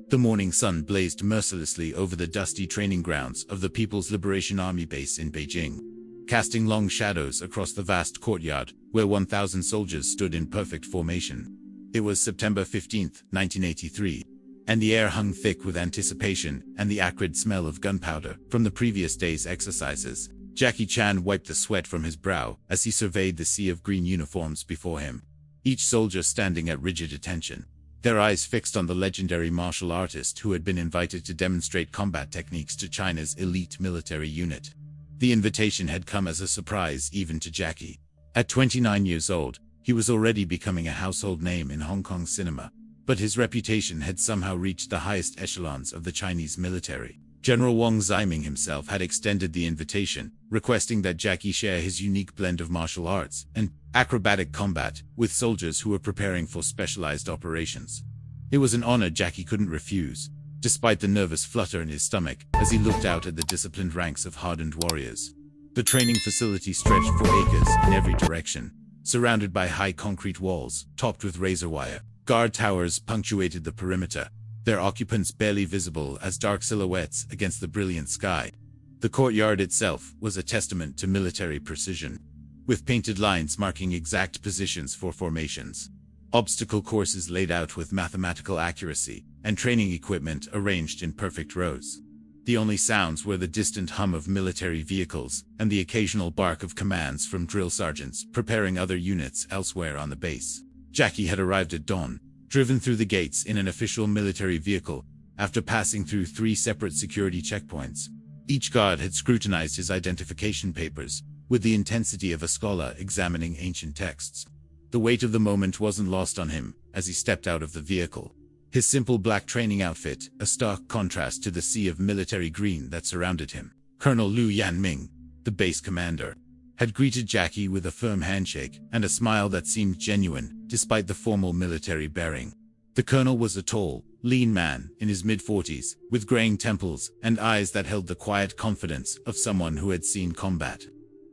The morning sun blazed mercilessly over the dusty training grounds of the People's Liberation Army base in Beijing, casting long shadows across the vast courtyard where 1,000 soldiers stood in perfect formation. It was September 15, 1983, and the air hung thick with anticipation and the acrid smell of gunpowder from the previous day's exercises. Jackie Chan wiped the sweat from his brow as he surveyed the sea of green uniforms before him, each soldier standing at rigid attention, their eyes fixed on the legendary martial artist who had been invited to demonstrate combat techniques to China's elite military unit. The invitation had come as a surprise even to Jackie. At 29 years old, he was already becoming a household name in Hong Kong cinema, but his reputation had somehow reached the highest echelons of the Chinese military. General Wang Ximing himself had extended the invitation, requesting that Jackie share his unique blend of martial arts and acrobatic combat with soldiers who were preparing for specialized operations. It was an honor Jackie couldn't refuse, despite the nervous flutter in his stomach as he looked out at the disciplined ranks of hardened warriors. The training facility stretched for acres in every direction, surrounded by high concrete walls topped with razor wire. Guard towers punctuated the perimeter, their occupants barely visible as dark silhouettes against the brilliant sky. The courtyard itself was a testament to military precision, with painted lines marking exact positions for formations, obstacle courses laid out with mathematical accuracy, and training equipment arranged in perfect rows. The only sounds were the distant hum of military vehicles and the occasional bark of commands from drill sergeants preparing other units elsewhere on the base. Jackie had arrived at dawn, driven through the gates in an official military vehicle, after passing through 3 separate security checkpoints. Each guard had scrutinized his identification papers, with the intensity of a scholar examining ancient texts. The weight of the moment wasn't lost on him as he stepped out of the vehicle. His simple black training outfit, a stark contrast to the sea of military green that surrounded him. Colonel Liu Yanming, the base commander, had greeted Jackie with a firm handshake and a smile that seemed genuine, despite the formal military bearing. The colonel was a tall, lean man in his mid-40s, with graying temples and eyes that held the quiet confidence of someone who had seen combat.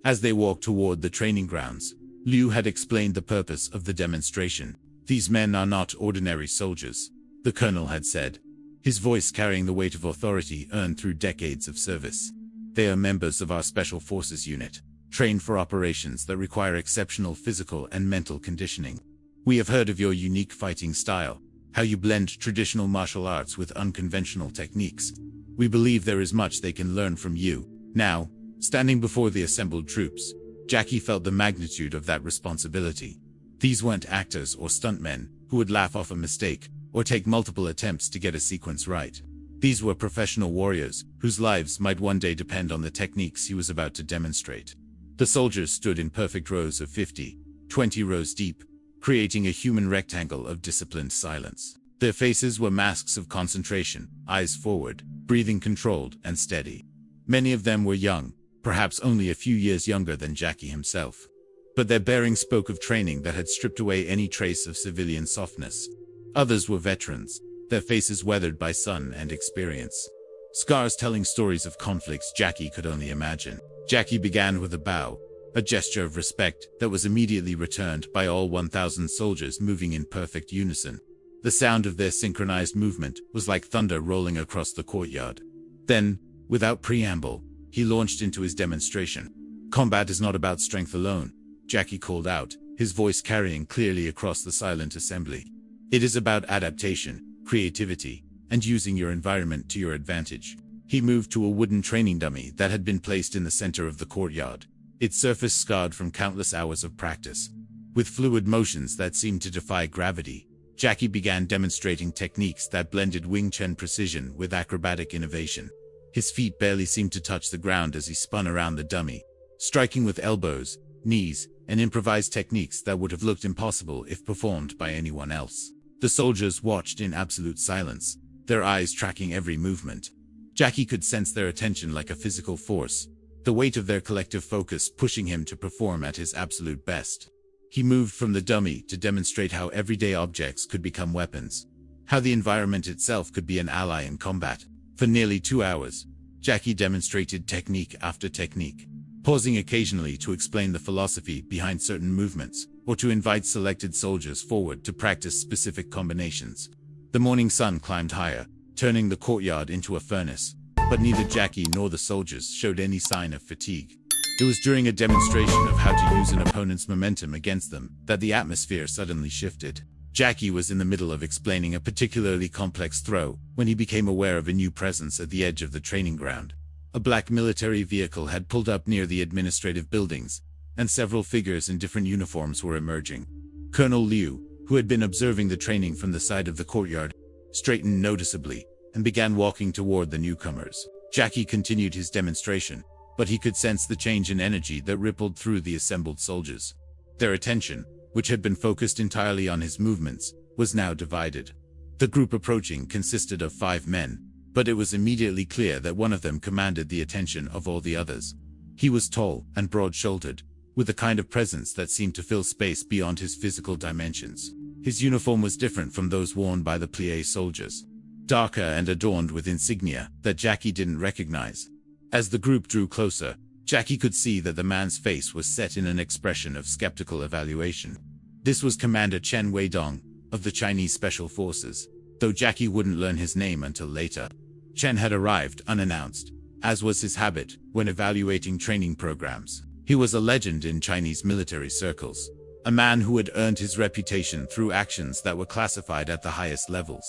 As they walked toward the training grounds, Liu had explained the purpose of the demonstration. "These men are not ordinary soldiers," the colonel had said, his voice carrying the weight of authority earned through decades of service. "They are members of our Special Forces unit, trained for operations that require exceptional physical and mental conditioning. We have heard of your unique fighting style, how you blend traditional martial arts with unconventional techniques. We believe there is much they can learn from you." Now, standing before the assembled troops, Jackie felt the magnitude of that responsibility. These weren't actors or stuntmen who would laugh off a mistake or take multiple attempts to get a sequence right. These were professional warriors whose lives might one day depend on the techniques he was about to demonstrate. The soldiers stood in perfect rows of 50, 20 rows deep, creating a human rectangle of disciplined silence. Their faces were masks of concentration, eyes forward, breathing controlled and steady. Many of them were young, perhaps only a few years younger than Jackie himself. But their bearing spoke of training that had stripped away any trace of civilian softness. Others were veterans, their faces weathered by sun and experience, scars telling stories of conflicts Jackie could only imagine. Jackie began with a bow, a gesture of respect that was immediately returned by all 1,000 soldiers moving in perfect unison. The sound of their synchronized movement was like thunder rolling across the courtyard. Then, without preamble, he launched into his demonstration. "Combat is not about strength alone," Jackie called out, his voice carrying clearly across the silent assembly. "It is about adaptation, creativity, and using your environment to your advantage." He moved to a wooden training dummy that had been placed in the center of the courtyard, its surface scarred from countless hours of practice. With fluid motions that seemed to defy gravity, Jackie began demonstrating techniques that blended Wing Chun precision with acrobatic innovation. His feet barely seemed to touch the ground as he spun around the dummy, striking with elbows, knees, and improvised techniques that would have looked impossible if performed by anyone else. The soldiers watched in absolute silence, their eyes tracking every movement. Jackie could sense their attention like a physical force, the weight of their collective focus pushing him to perform at his absolute best. He moved from the dummy to demonstrate how everyday objects could become weapons, how the environment itself could be an ally in combat. For nearly 2 hours, Jackie demonstrated technique after technique, pausing occasionally to explain the philosophy behind certain movements, or to invite selected soldiers forward to practice specific combinations. The morning sun climbed higher, turning the courtyard into a furnace, but neither Jackie nor the soldiers showed any sign of fatigue. It was during a demonstration of how to use an opponent's momentum against them that the atmosphere suddenly shifted. Jackie was in the middle of explaining a particularly complex throw when he became aware of a new presence at the edge of the training ground. A black military vehicle had pulled up near the administrative buildings, and several figures in different uniforms were emerging. Colonel Liu, who had been observing the training from the side of the courtyard, straightened noticeably and began walking toward the newcomers. Jackie continued his demonstration, but he could sense the change in energy that rippled through the assembled soldiers. Their attention, which had been focused entirely on his movements, was now divided. The group approaching consisted of 5 men, but it was immediately clear that one of them commanded the attention of all the others. He was tall and broad-shouldered, with a kind of presence that seemed to fill space beyond his physical dimensions. His uniform was different from those worn by the plié soldiers, darker and adorned with insignia that Jackie didn't recognize. As the group drew closer, Jackie could see that the man's face was set in an expression of skeptical evaluation. This was Commander Chen Weidong of the Chinese Special Forces, though Jackie wouldn't learn his name until later. Chen had arrived unannounced, as was his habit when evaluating training programs. He was a legend in Chinese military circles, a man who had earned his reputation through actions that were classified at the highest levels.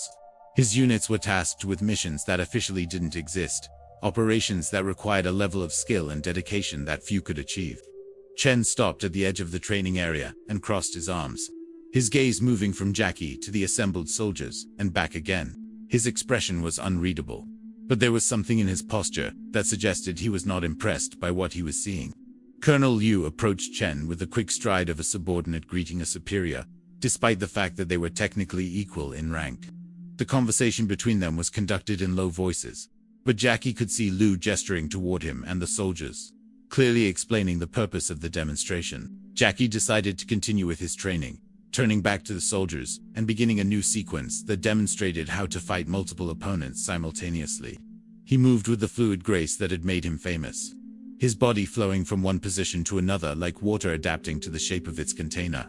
His units were tasked with missions that officially didn't exist, operations that required a level of skill and dedication that few could achieve. Chen stopped at the edge of the training area and crossed his arms, his gaze moving from Jackie to the assembled soldiers and back again. His expression was unreadable, but there was something in his posture that suggested he was not impressed by what he was seeing. Colonel Liu approached Chen with the quick stride of a subordinate greeting a superior, despite the fact that they were technically equal in rank. The conversation between them was conducted in low voices, but Jackie could see Liu gesturing toward him and the soldiers, clearly explaining the purpose of the demonstration. Jackie decided to continue with his training, turning back to the soldiers and beginning a new sequence that demonstrated how to fight multiple opponents simultaneously. He moved with the fluid grace that had made him famous, his body flowing from one position to another like water adapting to the shape of its container.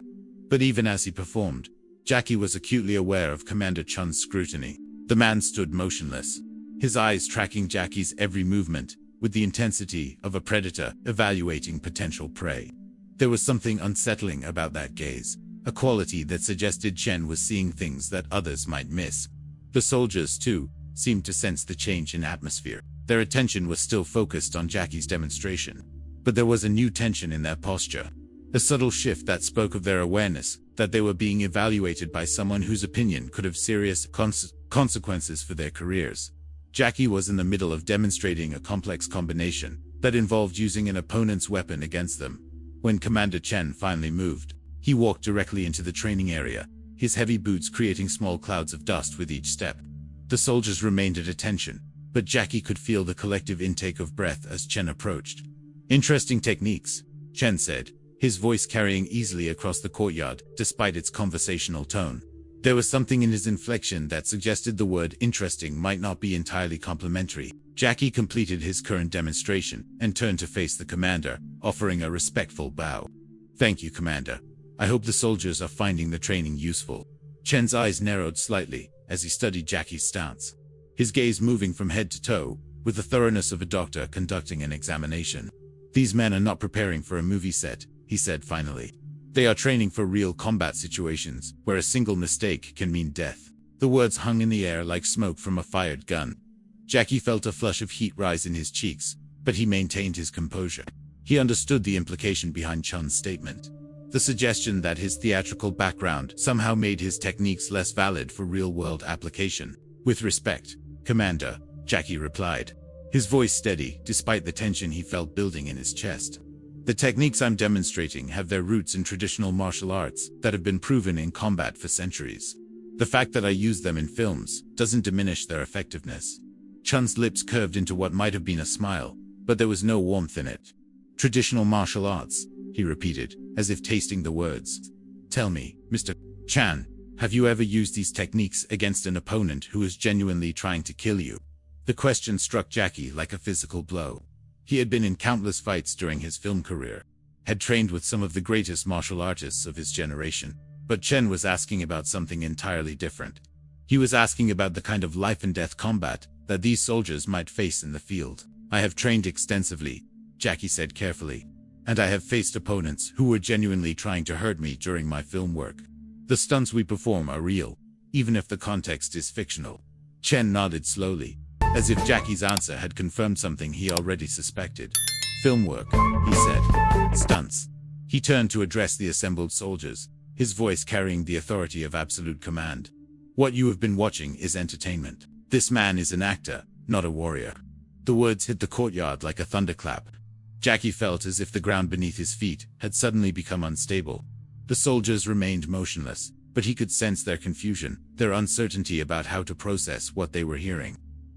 But even as he performed, Jackie was acutely aware of Commander Chun's scrutiny. The man stood motionless, his eyes tracking Jackie's every movement with the intensity of a predator evaluating potential prey. There was something unsettling about that gaze, a quality that suggested Chen was seeing things that others might miss. The soldiers, too, seemed to sense the change in atmosphere. Their attention was still focused on Jackie's demonstration, but there was a new tension in their posture, a subtle shift that spoke of their awareness that they were being evaluated by someone whose opinion could have serious consequences for their careers. Jackie was in the middle of demonstrating a complex combination that involved using an opponent's weapon against them. When Commander Chen finally moved, he walked directly into the training area, his heavy boots creating small clouds of dust with each step. The soldiers remained at attention, but Jackie could feel the collective intake of breath as Chen approached. "Interesting techniques," Chen said, his voice carrying easily across the courtyard despite its conversational tone. There was something in his inflection that suggested the word interesting might not be entirely complimentary. Jackie completed his current demonstration and turned to face the commander, offering a respectful bow. "Thank you, Commander. I hope the soldiers are finding the training useful." Chen's eyes narrowed slightly as he studied Jackie's stance, his gaze moving from head to toe with the thoroughness of a doctor conducting an examination. "These men are not preparing for a movie set," he said finally. "They are training for real combat situations where a single mistake can mean death." The words hung in the air like smoke from a fired gun. Jackie felt a flush of heat rise in his cheeks, but he maintained his composure. He understood the implication behind Chun's statement, the suggestion that his theatrical background somehow made his techniques less valid for real-world application. "With respect, Commander," Jackie replied, his voice steady despite the tension he felt building in his chest. "The techniques I'm demonstrating have their roots in traditional martial arts that have been proven in combat for centuries. The fact that I use them in films doesn't diminish their effectiveness." Chun's lips curved into what might have been a smile, but there was no warmth in it. "Traditional martial arts," he repeated, as if tasting the words. "Tell me, Mr. Chan, have you ever used these techniques against an opponent who is genuinely trying to kill you?" The question struck Jackie like a physical blow. He had been in countless fights during his film career, had trained with some of the greatest martial artists of his generation, but Chen was asking about something entirely different. He was asking about the kind of life-and-death combat that these soldiers might face in the field. "I have trained extensively," Jackie said carefully, "and I have faced opponents who were genuinely trying to hurt me during my film work. The stunts we perform are real, even if the context is fictional." Chen nodded slowly, as if Jackie's answer had confirmed something he already suspected. "Film work," he said. "Stunts." He turned to address the assembled soldiers, his voice carrying the authority of absolute command. "What you have been watching is entertainment. This man is an actor, not a warrior." The words hit the courtyard like a thunderclap. Jackie felt as if the ground beneath his feet had suddenly become unstable. The soldiers remained motionless, but he could sense their confusion, their uncertainty about how to process what they were hearing.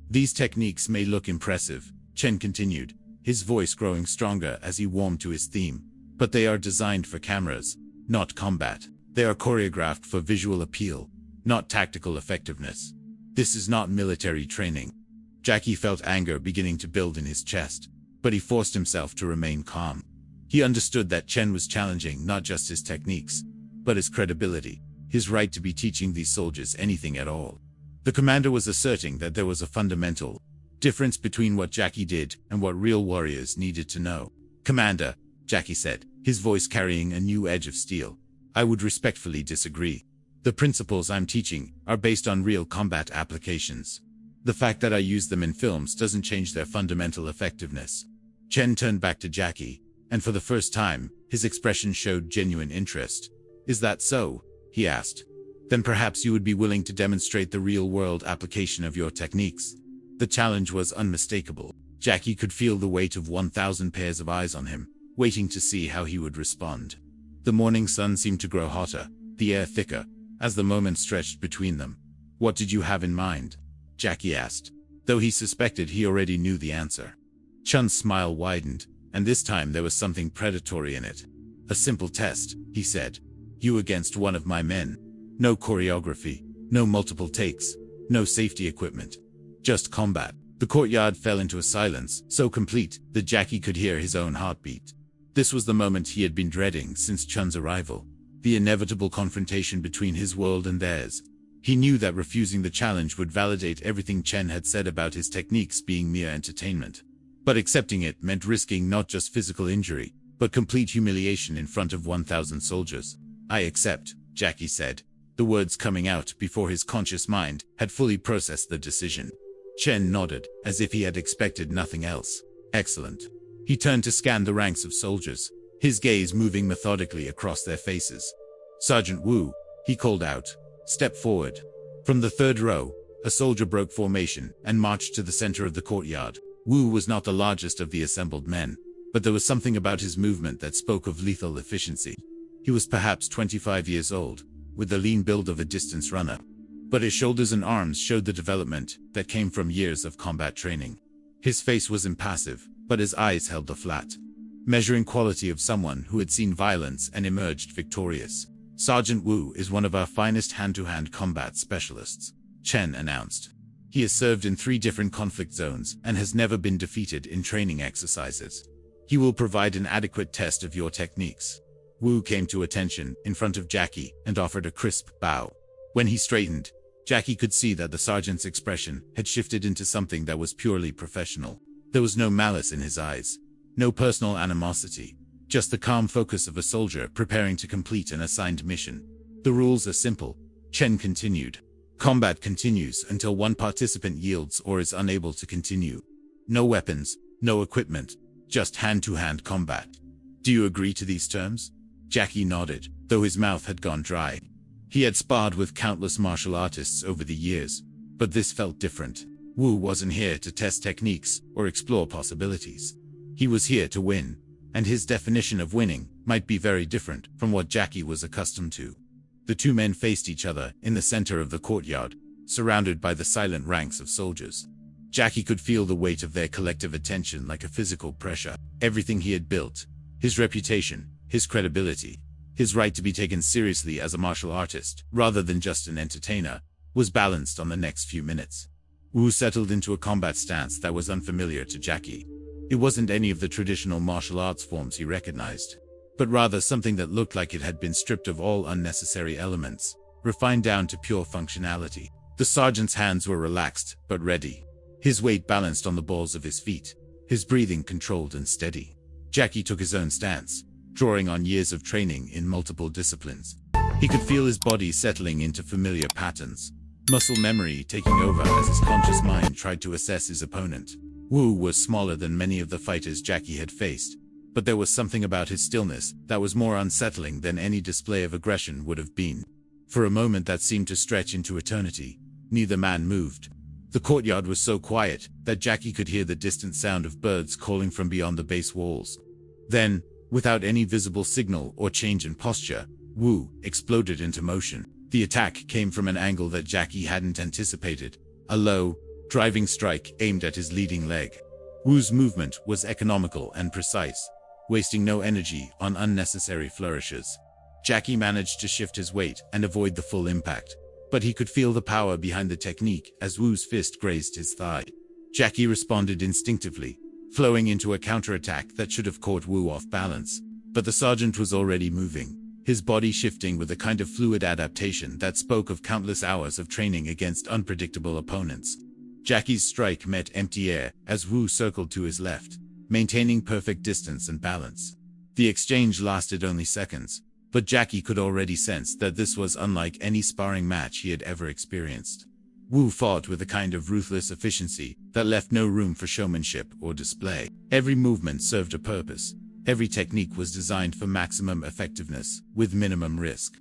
"These techniques may look impressive," Chen continued, his voice growing stronger as he warmed to his theme, "but they are designed for cameras, not combat. They are choreographed for visual appeal, not tactical effectiveness. This is not military training." Jackie felt anger beginning to build in his chest, but he forced himself to remain calm. He understood that Chen was challenging not just his techniques, but his credibility, his right to be teaching these soldiers anything at all. The commander was asserting that there was a fundamental difference between what Jackie did and what real warriors needed to know. "Commander," Jackie said, his voice carrying a new edge of steel, "I would respectfully disagree. The principles I'm teaching are based on real combat applications. The fact that I use them in films doesn't change their fundamental effectiveness." Chen turned back to Jackie, and for the first time, his expression showed genuine interest. "Is that so?" he asked. "Then perhaps you would be willing to demonstrate the real-world application of your techniques." The challenge was unmistakable. Jackie could feel the weight of 1,000 pairs of eyes on him, waiting to see how he would respond. The morning sun seemed to grow hotter, the air thicker, as the moments stretched between them. "What did you have in mind?" Jackie asked, though he suspected he already knew the answer. Chun's smile widened, and this time there was something predatory in it. "A simple test," he said. "You against one of my men. No choreography, no multiple takes, no safety equipment. Just combat." The courtyard fell into a silence, so complete that Jackie could hear his own heartbeat. This was the moment he had been dreading since Chun's arrival, the inevitable confrontation between his world and theirs. He knew that refusing the challenge would validate everything Chen had said about his techniques being mere entertainment. But accepting it meant risking not just physical injury, but complete humiliation in front of 1,000 soldiers. "I accept," Jackie said, the words coming out before his conscious mind had fully processed the decision. Chen nodded, as if he had expected nothing else. "Excellent." He turned to scan the ranks of soldiers, his gaze moving methodically across their faces. "Sergeant Wu," he called out, "step forward." From the third row, a soldier broke formation and marched to the center of the courtyard. Wu was not the largest of the assembled men, but there was something about his movement that spoke of lethal efficiency. He was perhaps 25 years old, with the lean build of a distance runner, but his shoulders and arms showed the development that came from years of combat training. His face was impassive, but his eyes held the flat, measuring quality of someone who had seen violence and emerged victorious. "Sergeant Wu is one of our finest hand-to-hand combat specialists," Chen announced. "He has served in 3 different conflict zones and has never been defeated in training exercises. He will provide an adequate test of your techniques." Wu came to attention in front of Jackie and offered a crisp bow. When he straightened, Jackie could see that the sergeant's expression had shifted into something that was purely professional. There was no malice in his eyes, no personal animosity, just the calm focus of a soldier preparing to complete an assigned mission. "The rules are simple," Chen continued. "Combat continues until one participant yields or is unable to continue. No weapons, no equipment, just hand-to-hand combat. Do you agree to these terms?" Jackie nodded, though his mouth had gone dry. He had sparred with countless martial artists over the years, but this felt different. Wu wasn't here to test techniques or explore possibilities. He was here to win, and his definition of winning might be very different from what Jackie was accustomed to. The 2 men faced each other in the center of the courtyard, surrounded by the silent ranks of soldiers. Jackie could feel the weight of their collective attention like a physical pressure. Everything he had built, his reputation, his credibility, his right to be taken seriously as a martial artist, rather than just an entertainer, was balanced on the next few minutes. Wu settled into a combat stance that was unfamiliar to Jackie. It wasn't any of the traditional martial arts forms he recognized, but rather something that looked like it had been stripped of all unnecessary elements, refined down to pure functionality. The sergeant's hands were relaxed, but ready. His weight balanced on the balls of his feet, his breathing controlled and steady. Jackie took his own stance, drawing on years of training in multiple disciplines. He could feel his body settling into familiar patterns, muscle memory taking over as his conscious mind tried to assess his opponent. Wu was smaller than many of the fighters Jackie had faced, but there was something about his stillness that was more unsettling than any display of aggression would have been. For a moment that seemed to stretch into eternity, neither man moved. The courtyard was so quiet that Jackie could hear the distant sound of birds calling from beyond the base walls. Then, without any visible signal or change in posture, Wu exploded into motion. The attack came from an angle that Jackie hadn't anticipated, a low, driving strike aimed at his leading leg. Wu's movement was economical and precise, wasting no energy on unnecessary flourishes. Jackie managed to shift his weight and avoid the full impact, but he could feel the power behind the technique as Wu's fist grazed his thigh. Jackie responded instinctively, flowing into a counterattack that should have caught Wu off balance. But the sergeant was already moving, his body shifting with a kind of fluid adaptation that spoke of countless hours of training against unpredictable opponents. Jackie's strike met empty air as Wu circled to his left, maintaining perfect distance and balance. The exchange lasted only seconds, but Jackie could already sense that this was unlike any sparring match he had ever experienced. Wu fought with a kind of ruthless efficiency that left no room for showmanship or display. Every movement served a purpose. Every technique was designed for maximum effectiveness, with minimum risk.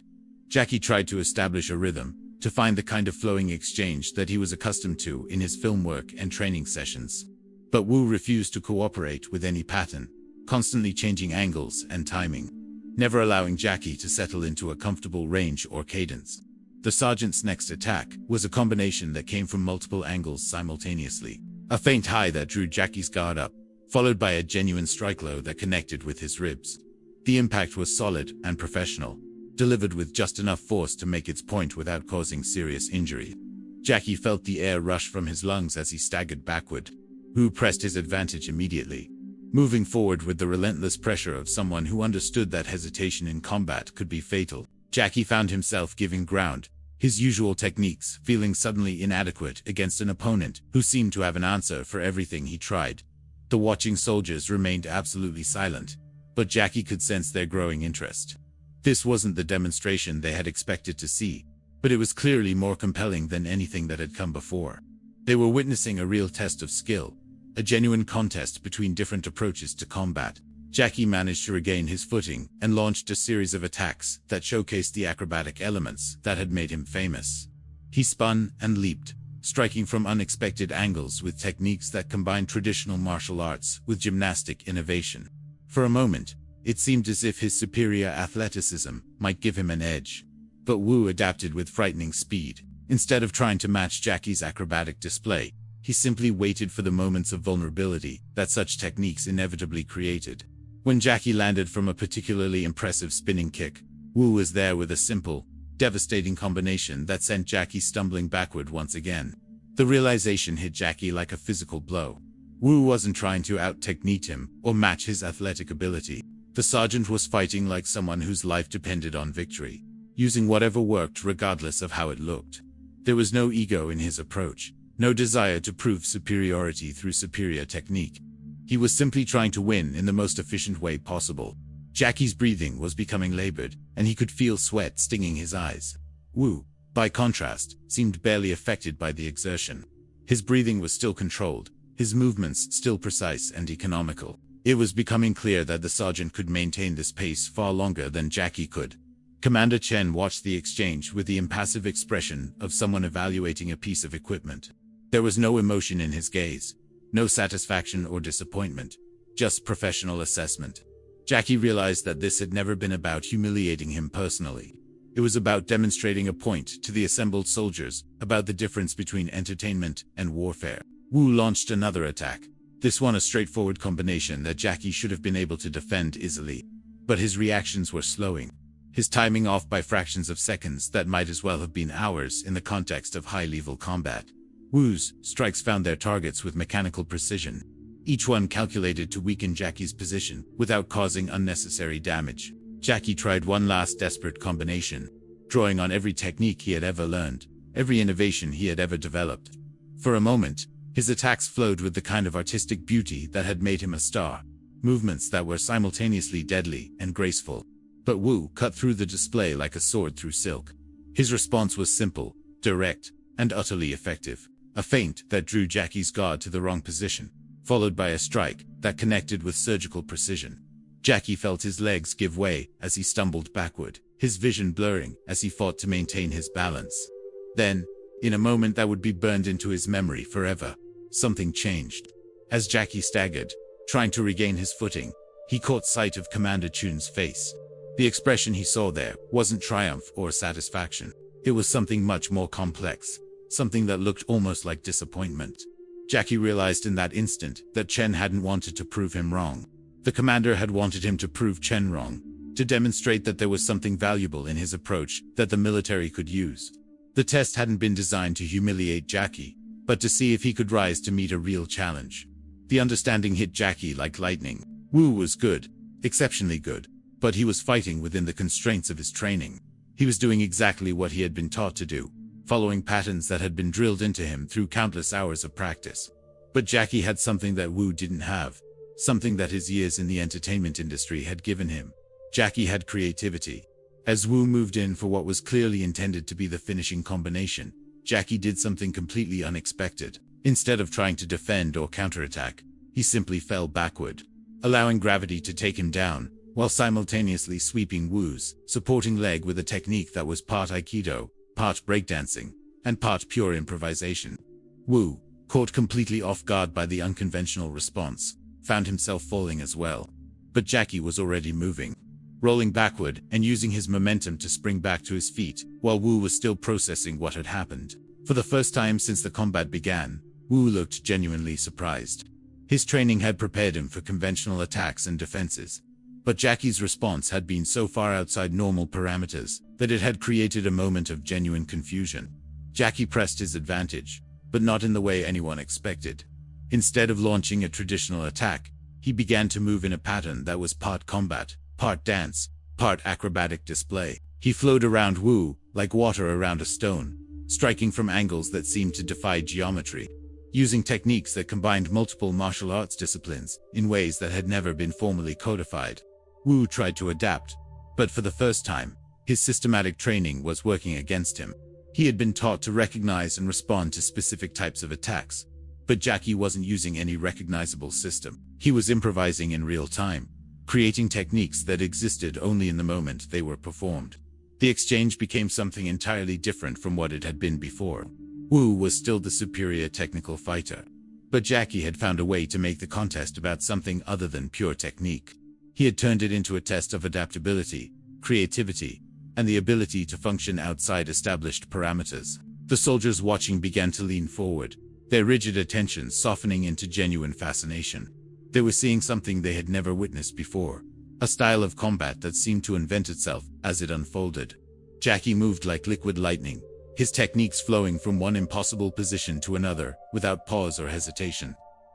Jackie tried to establish a rhythm, to find the kind of flowing exchange that he was accustomed to in his film work and training sessions. But Wu refused to cooperate with any pattern, constantly changing angles and timing, never allowing Jackie to settle into a comfortable range or cadence. The sergeant's next attack was a combination that came from multiple angles simultaneously. A faint high that drew Jackie's guard up, followed by a genuine strike low that connected with his ribs. The impact was solid and professional, delivered with just enough force to make its point without causing serious injury. Jackie felt the air rush from his lungs as he staggered backward. Wu pressed his advantage immediately, moving forward with the relentless pressure of someone who understood that hesitation in combat could be fatal. Jackie found himself giving ground, his usual techniques feeling suddenly inadequate against an opponent who seemed to have an answer for everything he tried. The watching soldiers remained absolutely silent, but Jackie could sense their growing interest. This wasn't the demonstration they had expected to see, but it was clearly more compelling than anything that had come before. They were witnessing a real test of skill, a genuine contest between different approaches to combat. Jackie managed to regain his footing and launched a series of attacks that showcased the acrobatic elements that had made him famous. He spun and leaped, striking from unexpected angles with techniques that combined traditional martial arts with gymnastic innovation. For a moment, it seemed as if his superior athleticism might give him an edge. But Wu adapted with frightening speed. Instead of trying to match Jackie's acrobatic display, he simply waited for the moments of vulnerability that such techniques inevitably created. When Jackie landed from a particularly impressive spinning kick, Wu was there with a simple, devastating combination that sent Jackie stumbling backward once again. The realization hit Jackie like a physical blow. Wu wasn't trying to out-technique him or match his athletic ability. The sergeant was fighting like someone whose life depended on victory, using whatever worked regardless of how it looked. There was no ego in his approach, no desire to prove superiority through superior technique. He was simply trying to win in the most efficient way possible. Jackie's breathing was becoming labored, and he could feel sweat stinging his eyes. Wu, by contrast, seemed barely affected by the exertion. His breathing was still controlled, his movements still precise and economical. It was becoming clear that the sergeant could maintain this pace far longer than Jackie could. Commander Chen watched the exchange with the impassive expression of someone evaluating a piece of equipment. There was no emotion in his gaze, no satisfaction or disappointment, just professional assessment. Jackie realized that this had never been about humiliating him personally. It was about demonstrating a point to the assembled soldiers about the difference between entertainment and warfare. Wu launched another attack, this one a straightforward combination that Jackie should have been able to defend easily. But his reactions were slowing, his timing off by fractions of seconds that might as well have been hours in the context of high-level combat. Wu's strikes found their targets with mechanical precision, each one calculated to weaken Jackie's position without causing unnecessary damage. Jackie tried one last desperate combination, drawing on every technique he had ever learned, every innovation he had ever developed. For a moment, his attacks flowed with the kind of artistic beauty that had made him a star, movements that were simultaneously deadly and graceful. But Wu cut through the display like a sword through silk. His response was simple, direct, and utterly effective. A feint that drew Jackie's guard to the wrong position, followed by a strike that connected with surgical precision. Jackie felt his legs give way as he stumbled backward, his vision blurring as he fought to maintain his balance. Then, in a moment that would be burned into his memory forever, something changed. As Jackie staggered, trying to regain his footing, he caught sight of Commander Chun's face. The expression he saw there wasn't triumph or satisfaction. It was something much more complex, something that looked almost like disappointment. Jackie realized in that instant that Chen hadn't wanted to prove him wrong. The commander had wanted him to prove Chen wrong, to demonstrate that there was something valuable in his approach that the military could use. The test hadn't been designed to humiliate Jackie, but to see if he could rise to meet a real challenge. The understanding hit Jackie like lightning. Wu was good, exceptionally good, but he was fighting within the constraints of his training. He was doing exactly what he had been taught to do, following patterns that had been drilled into him through countless hours of practice. But Jackie had something that Wu didn't have, something that his years in the entertainment industry had given him. Jackie had creativity. As Wu moved in for what was clearly intended to be the finishing combination, Jackie did something completely unexpected. Instead of trying to defend or counterattack, he simply fell backward, allowing gravity to take him down, while simultaneously sweeping Wu's supporting leg with a technique that was part Aikido, part breakdancing, and part pure improvisation. Wu, caught completely off guard by the unconventional response, found himself falling as well. But Jackie was already moving, rolling backward and using his momentum to spring back to his feet, while Wu was still processing what had happened. For the first time since the combat began, Wu looked genuinely surprised. His training had prepared him for conventional attacks and defenses, but Jackie's response had been so far outside normal parameters that it had created a moment of genuine confusion. Jackie pressed his advantage, but not in the way anyone expected. Instead of launching a traditional attack, he began to move in a pattern that was part combat, part dance, part acrobatic display. He flowed around Wu like water around a stone, striking from angles that seemed to defy geometry, using techniques that combined multiple martial arts disciplines in ways that had never been formally codified. Wu tried to adapt, but for the first time, his systematic training was working against him. He had been taught to recognize and respond to specific types of attacks, but Jackie wasn't using any recognizable system. He was improvising in real time, creating techniques that existed only in the moment they were performed. The exchange became something entirely different from what it had been before. Wu was still the superior technical fighter, but Jackie had found a way to make the contest about something other than pure technique. He had turned it into a test of adaptability, creativity, and the ability to function outside established parameters. The soldiers watching began to lean forward, their rigid attention softening into genuine fascination. They were seeing something they had never witnessed before, a style of combat that seemed to invent itself as it unfolded. Jackie moved like liquid lightning, his techniques flowing from one impossible position to another without pause or hesitation.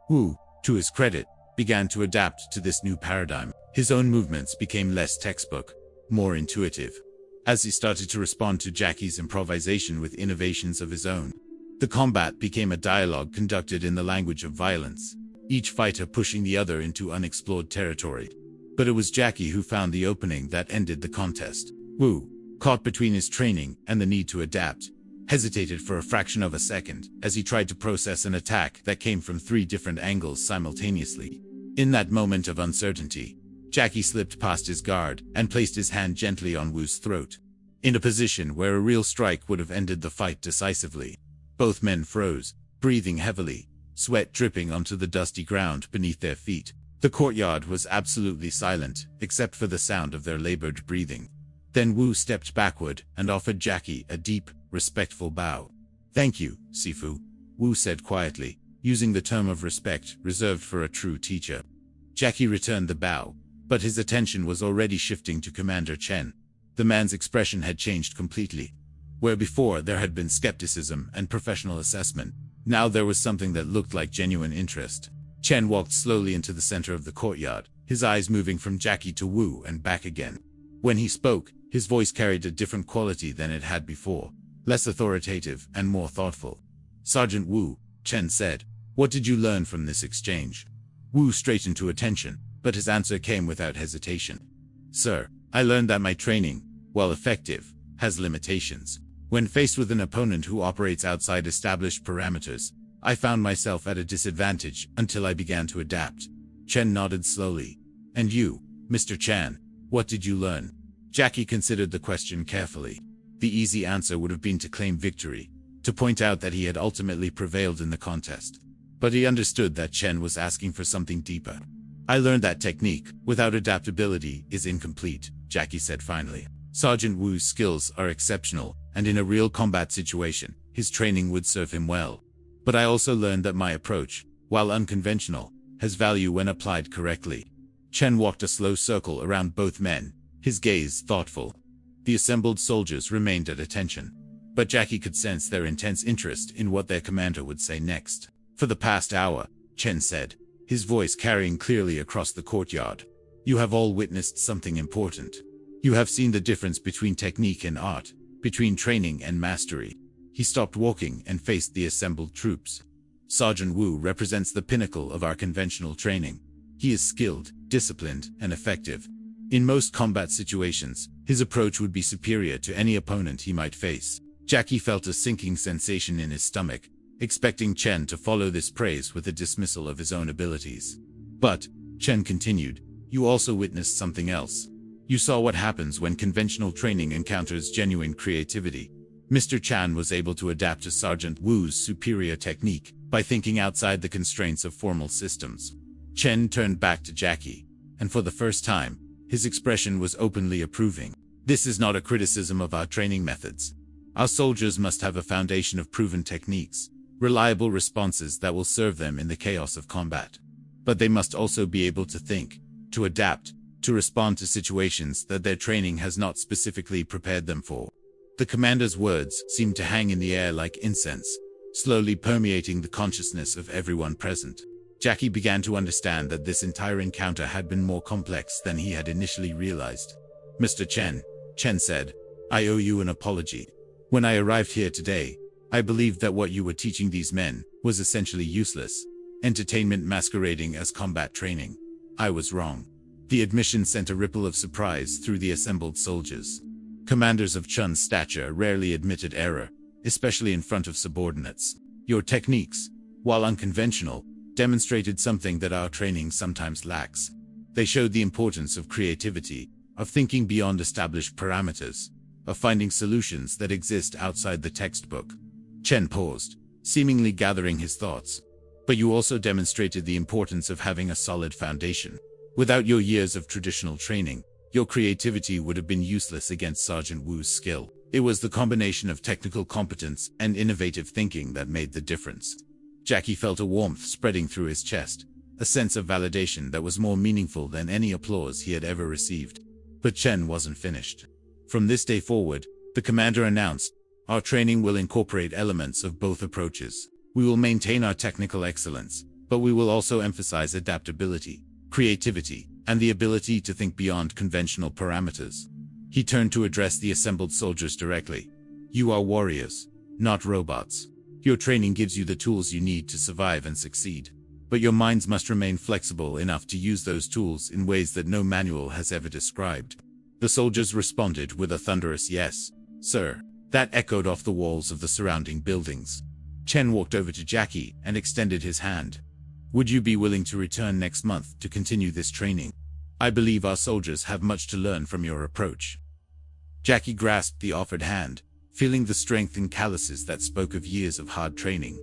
Wu, to his credit, began to adapt to this new paradigm. His own movements became less textbook, more intuitive, as he started to respond to Jackie's improvisation with innovations of his own. The combat became a dialogue conducted in the language of violence, each fighter pushing the other into unexplored territory. But it was Jackie who found the opening that ended the contest. Wu, caught between his training and the need to adapt, hesitated for a fraction of a second as he tried to process an attack that came from 3 different angles simultaneously. In that moment of uncertainty, Jackie slipped past his guard and placed his hand gently on Wu's throat, in a position where a real strike would have ended the fight decisively. Both men froze, breathing heavily, sweat dripping onto the dusty ground beneath their feet. The courtyard was absolutely silent, except for the sound of their labored breathing. Then Wu stepped backward and offered Jackie a deep, respectful bow. "Thank you, Sifu," Wu said quietly, using the term of respect reserved for a true teacher. Jackie returned the bow, but his attention was already shifting to Commander Chen. The man's expression had changed completely. Where before there had been skepticism and professional assessment, now there was something that looked like genuine interest. Chen walked slowly into the center of the courtyard, his eyes moving from Jackie to Wu and back again. When he spoke, his voice carried a different quality than it had before. less authoritative and more thoughtful. "Sergeant Wu," Chen said, "what did you learn from this exchange?" Wu straightened to attention, but his answer came without hesitation. "Sir, I learned that my training, while effective, has limitations. When faced with an opponent who operates outside established parameters, I found myself at a disadvantage until I began to adapt." Chen nodded slowly. "And you, Mr. Chan, what did you learn?" Jackie considered the question carefully. The easy answer would have been to claim victory, to point out that he had ultimately prevailed in the contest. But he understood that Chen was asking for something deeper. "I learned that technique, without adaptability, is incomplete," Jackie said finally. "Sergeant Wu's skills are exceptional, and in a real combat situation, his training would serve him well. But I also learned that my approach, while unconventional, has value when applied correctly." Chen walked a slow circle around both men, his gaze thoughtful. The assembled soldiers remained at attention, but Jackie could sense their intense interest in what their commander would say next. "For the past hour," Chen said, his voice carrying clearly across the courtyard, "you have all witnessed something important. You have seen the difference between technique and art, between training and mastery." He stopped walking and faced the assembled troops. "Sergeant Wu represents the pinnacle of our conventional training. He is skilled, disciplined, and effective. In most combat situations, his approach would be superior to any opponent he might face." Jackie felt a sinking sensation in his stomach, expecting Chen to follow this praise with a dismissal of his own abilities. "But," Chen continued, "you also witnessed something else. You saw what happens when conventional training encounters genuine creativity. Mr. Chan was able to adapt to Sergeant Wu's superior technique by thinking outside the constraints of formal systems." Chen turned back to Jackie, and for the first time, his expression was openly approving. "This is not a criticism of our training methods. Our soldiers must have a foundation of proven techniques, reliable responses that will serve them in the chaos of combat. But they must also be able to think, to adapt, to respond to situations that their training has not specifically prepared them for." The commander's words seemed to hang in the air like incense, slowly permeating the consciousness of everyone present. Jackie began to understand that this entire encounter had been more complex than he had initially realized. "Mr. Chen," Chen said, "I owe you an apology. When I arrived here today, I believed that what you were teaching these men was essentially useless, entertainment masquerading as combat training. I was wrong." The admission sent a ripple of surprise through the assembled soldiers. Commanders of Chun's stature rarely admitted error, especially in front of subordinates. "Your techniques, while unconventional, demonstrated something that our training sometimes lacks. They showed the importance of creativity, of thinking beyond established parameters, of finding solutions that exist outside the textbook." Chen paused, seemingly gathering his thoughts. "But you also demonstrated the importance of having a solid foundation. Without your years of traditional training, your creativity would have been useless against Sergeant Wu's skill. It was the combination of technical competence and innovative thinking that made the difference." Jackie felt a warmth spreading through his chest, a sense of validation that was more meaningful than any applause he had ever received. But Chen wasn't finished. "From this day forward," the commander announced, "our training will incorporate elements of both approaches. We will maintain our technical excellence, but we will also emphasize adaptability, creativity, and the ability to think beyond conventional parameters." He turned to address the assembled soldiers directly. "You are warriors, not robots. Your training gives you the tools you need to survive and succeed. But your minds must remain flexible enough to use those tools in ways that no manual has ever described." The soldiers responded with a thunderous "Yes, sir," that echoed off the walls of the surrounding buildings. Chen walked over to Jackie and extended his hand. "Would you be willing to return next month to continue this training? I believe our soldiers have much to learn from your approach." Jackie grasped the offered hand, feeling the strength in calluses that spoke of years of hard training.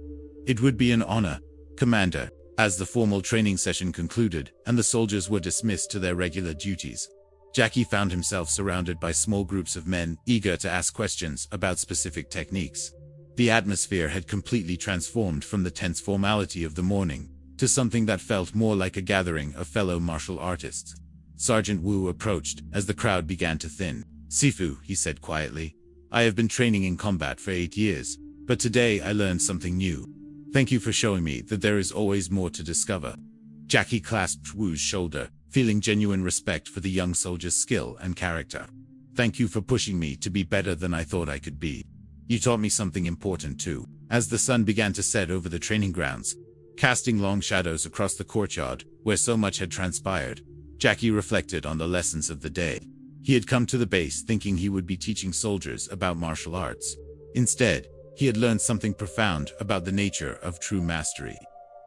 "It would be an honor, Commander." As the formal training session concluded and the soldiers were dismissed to their regular duties, Jackie found himself surrounded by small groups of men eager to ask questions about specific techniques. The atmosphere had completely transformed from the tense formality of the morning to something that felt more like a gathering of fellow martial artists. Sergeant Wu approached as the crowd began to thin. "Sifu," he said quietly, "I have been training in combat for 8 years, but today I learned something new. Thank you for showing me that there is always more to discover." Jackie clasped Wu's shoulder, feeling genuine respect for the young soldier's skill and character. "Thank you for pushing me to be better than I thought I could be." You taught me something important too. As the sun began to set over the training grounds, casting long shadows across the courtyard where so much had transpired, Jackie reflected on the lessons of the day. He had come to the base thinking he would be teaching soldiers about martial arts. Instead, he had learned something profound about the nature of true mastery.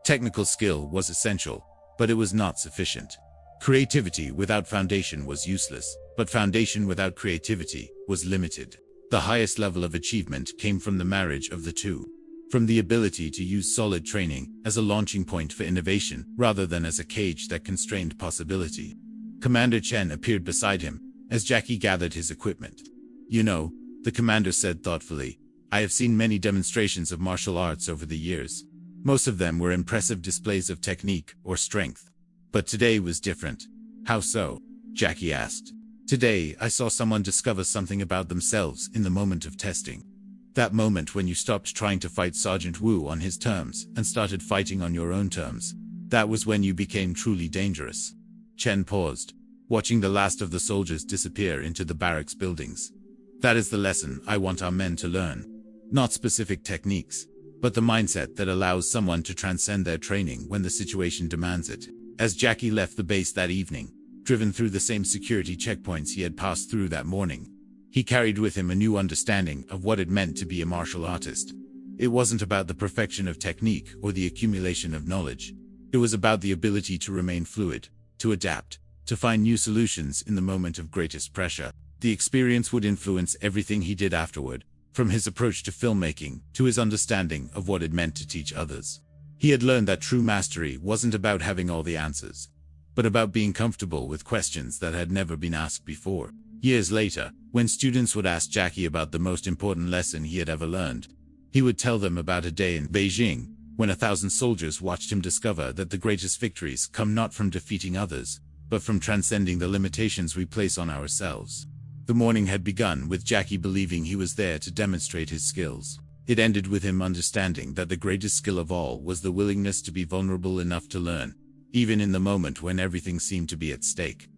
Technical skill was essential, but it was not sufficient. Creativity without foundation was useless, but foundation without creativity was limited. The highest level of achievement came from the marriage of the two. From the ability to use solid training as a launching point for innovation rather than as a cage that constrained possibility. Commander Chen appeared beside him as Jackie gathered his equipment. "You know," the commander said thoughtfully, "I have seen many demonstrations of martial arts over the years. Most of them were impressive displays of technique or strength. But today was different." "How so?" Jackie asked. "Today, I saw someone discover something about themselves in the moment of testing. That moment when you stopped trying to fight Sergeant Wu on his terms and started fighting on your own terms. That was when you became truly dangerous." Chen paused, watching the last of the soldiers disappear into the barracks buildings. "That is the lesson I want our men to learn. Not specific techniques, but the mindset that allows someone to transcend their training when the situation demands it." As Jackie left the base that evening, driven through the same security checkpoints he had passed through that morning, he carried with him a new understanding of what it meant to be a martial artist. It wasn't about the perfection of technique or the accumulation of knowledge. It was about the ability to remain fluid, to adapt, to find new solutions in the moment of greatest pressure. The experience would influence everything he did afterward, from his approach to filmmaking to his understanding of what it meant to teach others. He had learned that true mastery wasn't about having all the answers, but about being comfortable with questions that had never been asked before. Years later, when students would ask Jackie about the most important lesson he had ever learned, he would tell them about a day in Beijing, when 1,000 soldiers watched him discover that the greatest victories come not from defeating others, but from transcending the limitations we place on ourselves. The morning had begun with Jackie believing he was there to demonstrate his skills. It ended with him understanding that the greatest skill of all was the willingness to be vulnerable enough to learn, even in the moment when everything seemed to be at stake.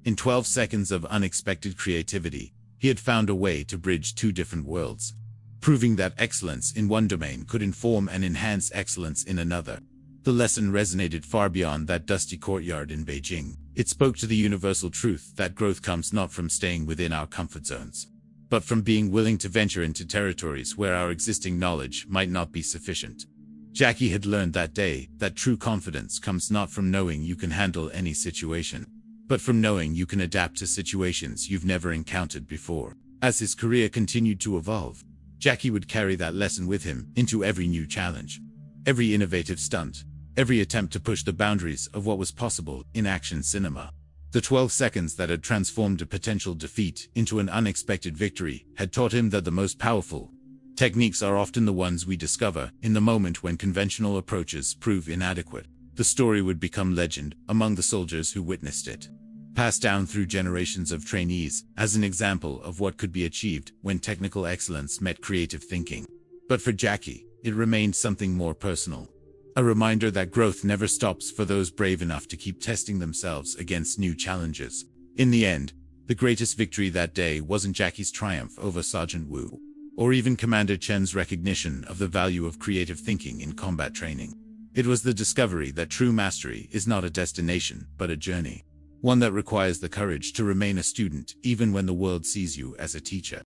In 12 seconds of unexpected creativity, he had found a way to bridge two different worlds, proving that excellence in one domain could inform and enhance excellence in another. The lesson resonated far beyond that dusty courtyard in Beijing. It spoke to the universal truth that growth comes not from staying within our comfort zones, but from being willing to venture into territories where our existing knowledge might not be sufficient. Jackie had learned that day that true confidence comes not from knowing you can handle any situation, but from knowing you can adapt to situations you've never encountered before. As his career continued to evolve, Jackie would carry that lesson with him into every new challenge, every innovative stunt, every attempt to push the boundaries of what was possible in action cinema. The 12 seconds that had transformed a potential defeat into an unexpected victory had taught him that the most powerful techniques are often the ones we discover in the moment when conventional approaches prove inadequate. The story would become legend among the soldiers who witnessed it, passed down through generations of trainees as an example of what could be achieved when technical excellence met creative thinking. But for Jackie, it remained something more personal. A reminder that growth never stops for those brave enough to keep testing themselves against new challenges. In the end, the greatest victory that day wasn't Jackie's triumph over Sergeant Wu, or even Commander Chen's recognition of the value of creative thinking in combat training. It was the discovery that true mastery is not a destination, but a journey, one that requires the courage to remain a student even when the world sees you as a teacher.